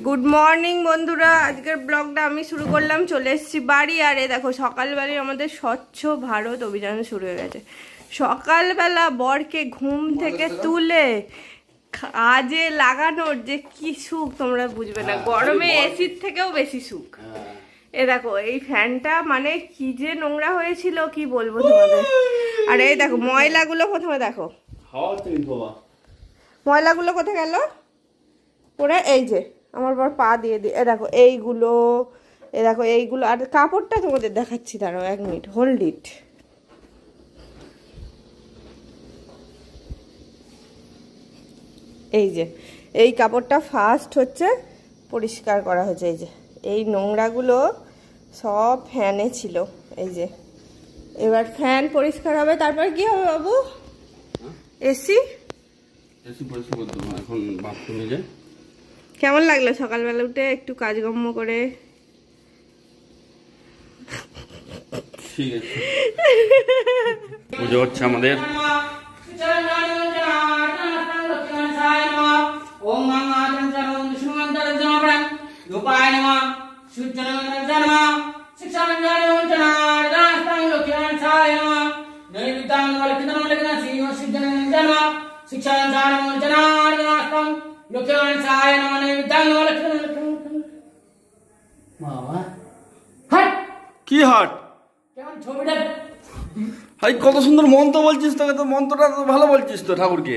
Good morning বন্ধুরা, আজকের ব্লগটা আমি শুরু করলাম। চলে এসেছি বাড়ি। আর এ দেখো সকালবেলায় আমাদের স্বচ্ছ ভারত অভিযান শুরু হয়ে গেছে। সকালবেলা বরকে ঘুম থেকে তুলে কাজে লাগানোর যে কি সুখ তোমরা বুঝবে না। গরমে এসির থেকেও বেশি সুখ। এ দেখো এই ফ্যানটা মানে কি যে নোংরা হয়েছিল কি বলবো তোমাদের। আর এই দেখো ময়লাগুলো, প্রথমে দেখো ময়লাগুলো কোথায় গেল ওরা। এই যে আমার বর পা দিয়ে দিয়ে দেখো এইগুলো, এ দেখো এইগুলো। আর কাপড়টা তোমাদের দেখাচ্ছি, দাঁড়াও 1 মিনিট, হোল্ড ইট। এই যে এই কাপড়টা ফার্স্ট হচ্ছে পরিষ্কার করা হয়েছে। এই যে এই নোংরাগুলো সব ফ্যানে ছিল। এই যে এবার ফ্যান পরিষ্কার হবে, তারপর কি হবে বাবু? এসি পরিষ্কার করতে হবে। এখন বাথরুমে যাই। কেমন লাগলো সকালবেলা উঠে একটু কাজকর্ম করে? ঠিক আছে, পুজো হচ্ছে আমাদের। কি হাট হাই, কত সুন্দর মন্ত্র বলছিস, তোকে তো মন্ত্রটা তো ভালো বলছিস তো ঠাকুরকে।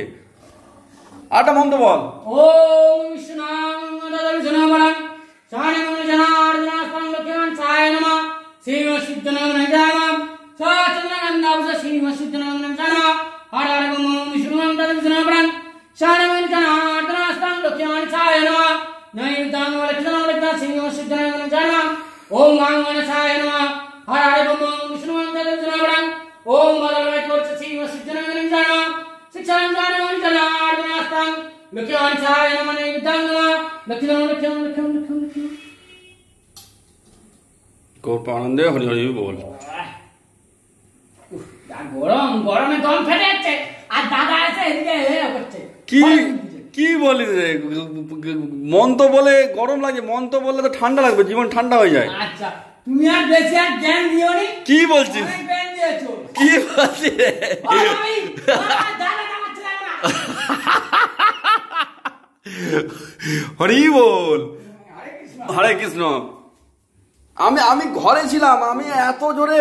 আটা মন্ত্র বল। আনন্দে হরি হরি বল। গরমে দম ফেটে যাচ্ছে আর দাদা আছে কি কি বলি রে? মন্ত্র বলে গরম লাগে, মন্ত্র বললে তো ঠান্ডা লাগবে, জীবন ঠান্ডা হয়ে যায়। আচ্ছা তুমি আর বেশি আর জ্ঞান দিওনি। কি বলছিস? জ্ঞান দিয়েছো। কি বলছিস রে? হরি বল, হরে কৃষ্ণ। আমি ঘরে ছিলাম, আমি এত জোরে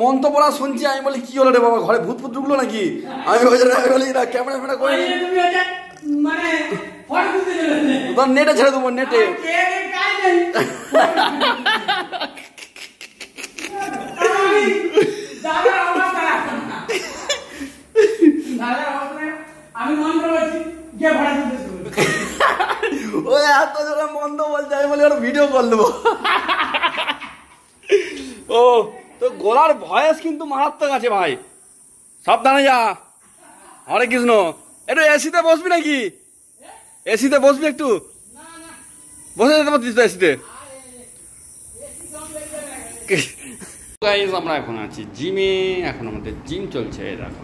মন্ত্র পড়া শুনছি, আমি বলি কি হলো রে বাবা, ঘরে ভূত ঢুকলো নাকি? আমি বলি না, ক্যামেরা ফ্যামেরা করে নেটে ছেড়ে দেবো, নেটে। ও এত জোরে মন্ত্র বলছে, আমি বলি ওর ভিডিও কল দেবো। ও তো গোলার ভয়েস কিন্তু মারাত্মক আছে ভাই, সাবধানে যা। হরে কৃষ্ণ। একটু এসিতে বসবি নাকি? এসিতে বসবি একটু? বসে যেতে পারছিস তো এসিতে? আমরা এখন আছি জিমে, এখন আমাদের জিম চলছে। দেখো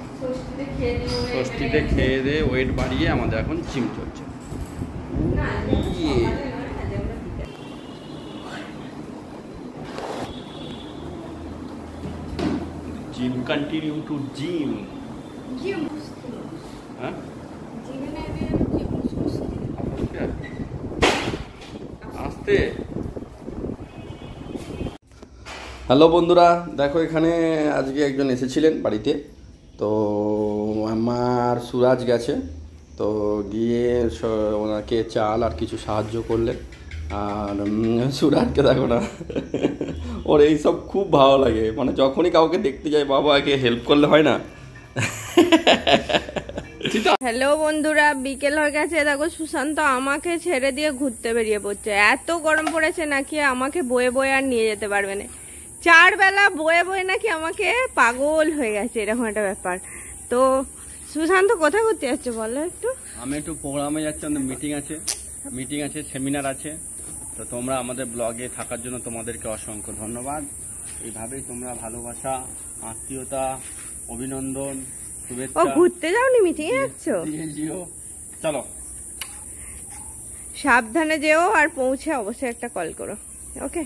ষষ্ঠীতে খেয়ে দিয়ে ওয়েট বাড়িয়ে আমাদের এখন জিম চলছে। Gym continue to gym. হ্যাঁ আসতে। হ্যালো বন্ধুরা, দেখো এখানে আজকে একজন এসেছিলেন বাড়িতে, তো আমার সুরাজ গেছে, তো গিয়ে ওনাকে চাল আর কিছু সাহায্য করলেন। আর সুরাজকে দেখো না, ওর এইসব খুব ভালো লাগে, মানে যখনই কাউকে দেখতে যাই বাবাকে হেল্প করলে হয় না। হ্যালো বন্ধুরা, বিকেল হয়ে গেছে। দেখো সুশান্ত আমাকে ছেড়ে দিয়ে ঘুরতে বেরিয়ে পড়ছে। এত গরম পড়েছে নাকি আমাকে বয়ে বয়ে আর নিয়ে যেতে পারবে না। 4 বেলা বয়ে বয়ে নাকি আমাকে পাগল হয়ে গেছে, এরকম একটা ব্যাপার। তো সুশান্ত কোথায় ঘুরতে যাচ্ছে বলো একটু? আমি একটু প্রোগ্রামে যাচ্ছি, আমাদের মিটিং আছে, সেমিনার আছে। তো তোমরা আমাদের ব্লগে থাকার জন্য তোমাদেরকে অসংখ্য ধন্যবাদ। এইভাবেই তোমরা ভালোবাসা, আত্মীয়তা, অভিনন্দন, শুভেচ্ছা। ও ঘুরতে যাওনি, মিটিং এ যাচ্ছো? চলো সাবধানে যেও আর পৌঁছে অবশ্যই একটা কল করো। ওকে।